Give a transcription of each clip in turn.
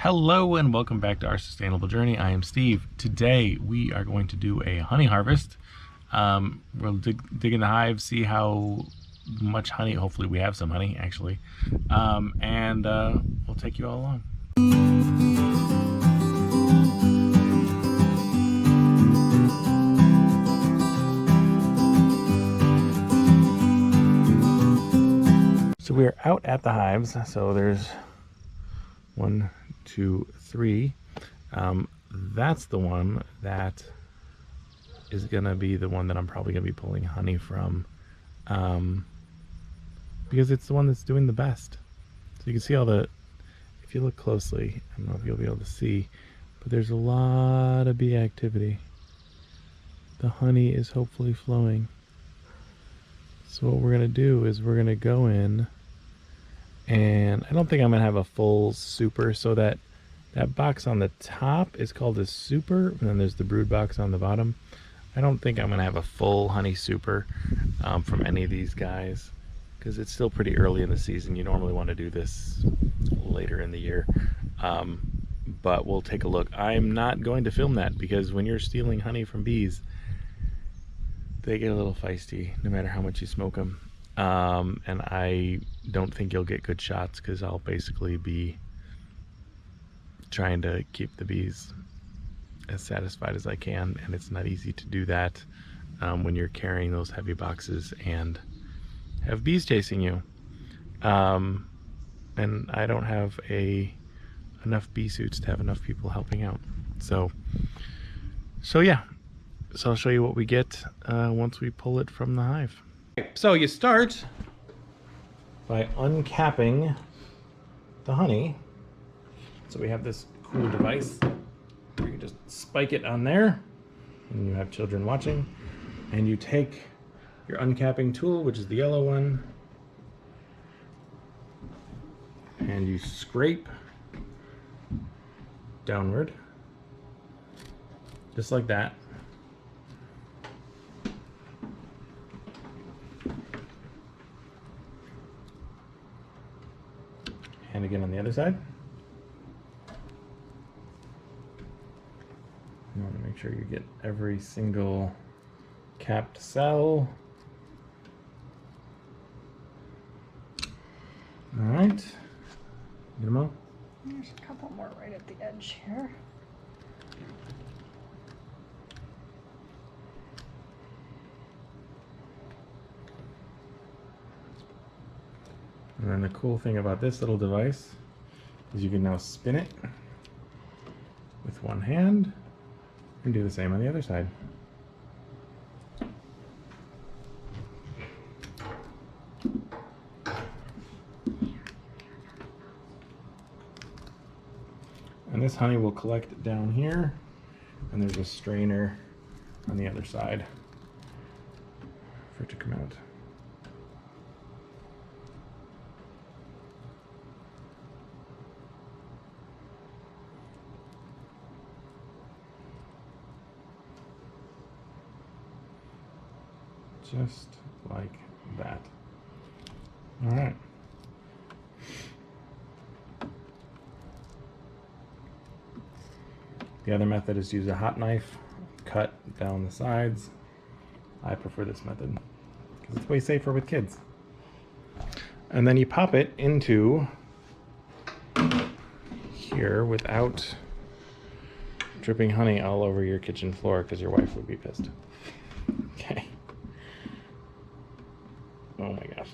Hello and welcome back to our sustainable journey. I am Steve. Today we are going to do a honey harvest. We'll dig in the hive, see how much honey, hopefully we have some honey actually, and we'll take you all along. So we are out at the hives. So there's 1, 2, 3. That's the one that is gonna be the one that I'm probably gonna be pulling honey from, because it's the one that's doing the best. So you can see all the, if you look closely, I don't know if you'll be able to see, but there's a lot of bee activity. The honey is hopefully flowing. So what we're gonna do is we're gonna go in, and I don't think I'm gonna have a full super, so that box on the top is called a super, and then there's the brood box on the bottom. I don't think I'm gonna have a full honey super from any of these guys, because it's still pretty early in the season. You normally want to do this later in the year, but we'll take a look. I'm not going to film that, because when you're stealing honey from bees, they get a little feisty no matter how much you smoke them. And I don't think you'll get good shots, because I'll basically be trying to keep the bees as satisfied as I can, and it's not easy to do that when you're carrying those heavy boxes and have bees chasing you. And I don't have enough bee suits to have enough people helping out. So yeah. So I'll show you what we get once we pull it from the hive. So you start by uncapping the honey. So we have this cool device where you just spike it on there, and you have children watching, and you take your uncapping tool, which is the yellow one, and you scrape downward, just like that. And again on the other side. You want to make sure you get every single capped cell. All right. Get them all? There's a couple more right at the edge here. And then the cool thing about this little device is you can now spin it with one hand and do the same on the other side. And this honey will collect down here, and there's a strainer on the other side for it to come out. Just like that. All right. The other method is to use a hot knife, cut down the sides. I prefer this method because it's way safer with kids. And then you pop it into here without dripping honey all over your kitchen floor, because your wife would be pissed. Okay. Oh my gosh.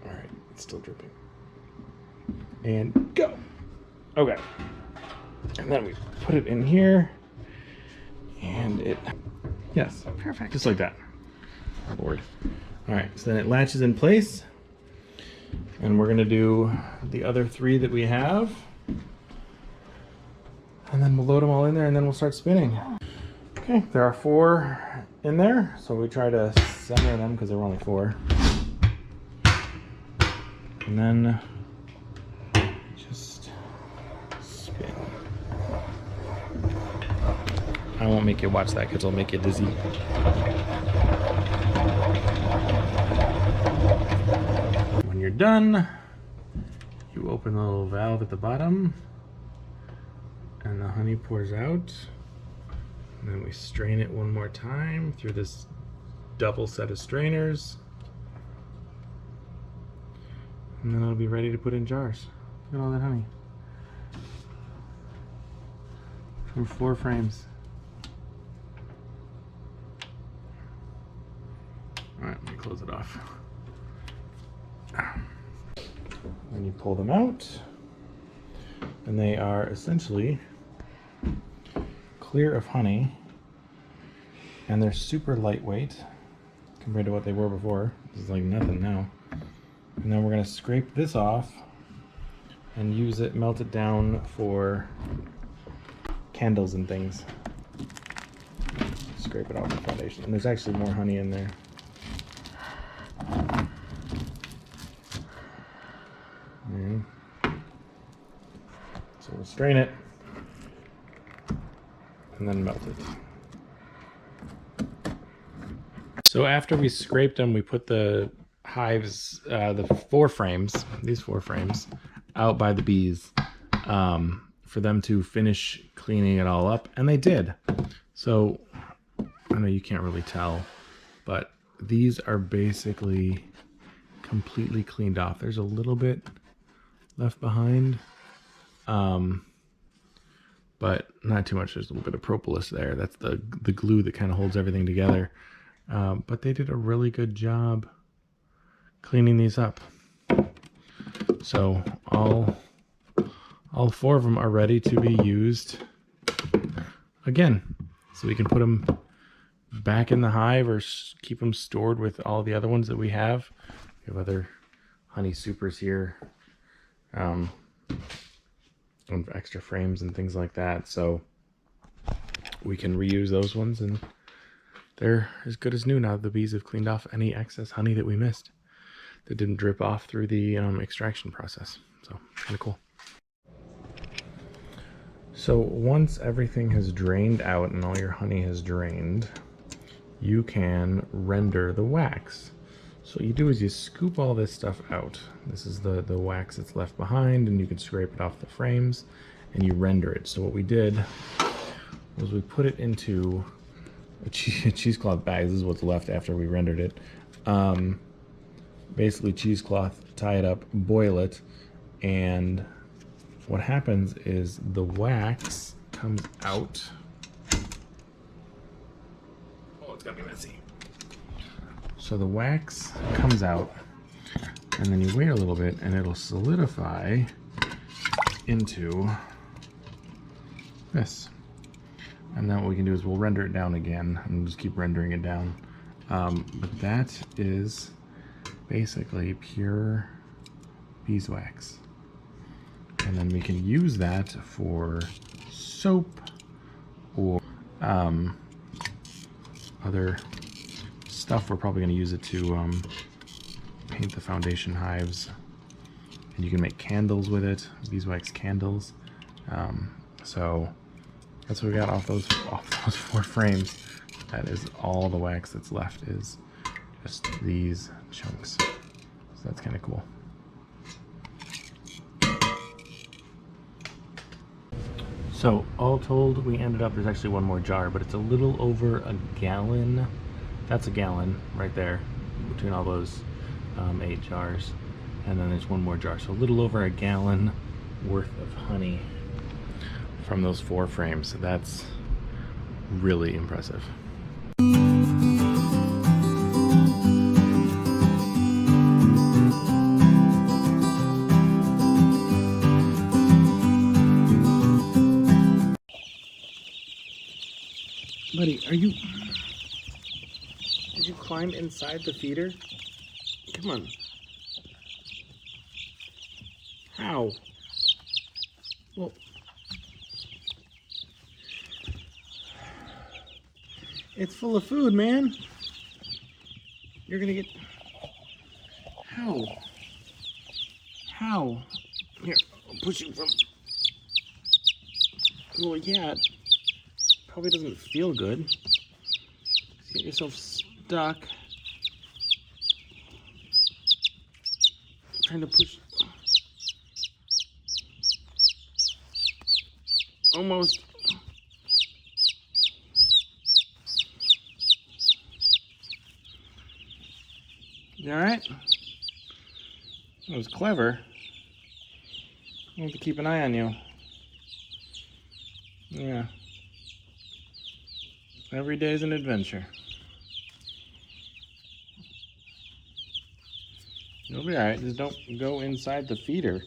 All right, it's still dripping. And go. Okay. And then we put it in here, and it, yes. Perfect. Just like that. Lord. All right, so then it latches in place, and we're gonna do the other 3 that we have, and then we'll load them all in there, and then we'll start spinning. Okay, there are 4 in there, so we try to center them because there were only 4. And then just spin. I won't make you watch that because it'll make you dizzy. When you're done, you open the little valve at the bottom, And the honey pours out. And then we strain it one more time through this double set of strainers. And then it'll be ready to put in jars. Look at all that honey. From 4 frames. Alright, let me close it off. Then you pull them out, and they are essentially clear of honey, and they're super lightweight compared to what they were before. This is like nothing now. And then we're going to scrape this off and use it, melt it down for candles and things. Scrape it off the foundation. And there's actually more honey in there. So we'll strain it and then melt it. So after we scraped them, we put the hives, the 4 frames, these 4 frames, out by the bees for them to finish cleaning it all up, and they did. So I know you can't really tell, but these are basically completely cleaned off. There's a little bit left behind, but not too much. There's a little bit of propolis there. That's the glue that kind of holds everything together. But they did a really good job cleaning these up. So all 4 of them are ready to be used again. So we can put them back in the hive or keep them stored with all the other ones that we have. We have other honey supers here, and extra frames and things like that. So we can reuse those ones, and they're as good as new now. The bees have cleaned off any excess honey that we missed that didn't drip off through the extraction process. So kind of cool. So once everything has drained out and all your honey has drained, you can render the wax. So what you do is you scoop all this stuff out. This is the wax that's left behind, and you can scrape it off the frames and you render it. So what we did was we put it into a cheesecloth bag. This is what's left after we rendered it. Basically cheesecloth, tie it up, boil it, and what happens is the wax comes out. Oh, it's gonna be messy. So the wax comes out, and then you wait a little bit and it'll solidify into this. And then what we can do is we'll render it down again and just keep rendering it down. But that is basically pure beeswax. And then we can use that for soap or other stuff. We're probably going to use it to paint the foundation hives. And you can make candles with it, beeswax candles. So that's what we got off those 4 frames. That is all the wax that's left, is just these chunks. So that's kind of cool. So all told, we ended up, there's actually one more jar, but it's a little over a gallon. That's a gallon right there between all those 8 jars. And then there's one more jar. So a little over a gallon worth of honey from those 4 frames. So that's really impressive. Buddy, did you climb inside the feeder? Come on. How? Well, it's full of food, man. You're gonna get... How? How? Here, I'll push you from... Well, yeah, it probably doesn't feel good. Just get yourself stuck. Trying to push... Almost. You alright? That was clever. I have to keep an eye on you. Yeah. Every day's an adventure. You'll be alright. Just don't go inside the feeder.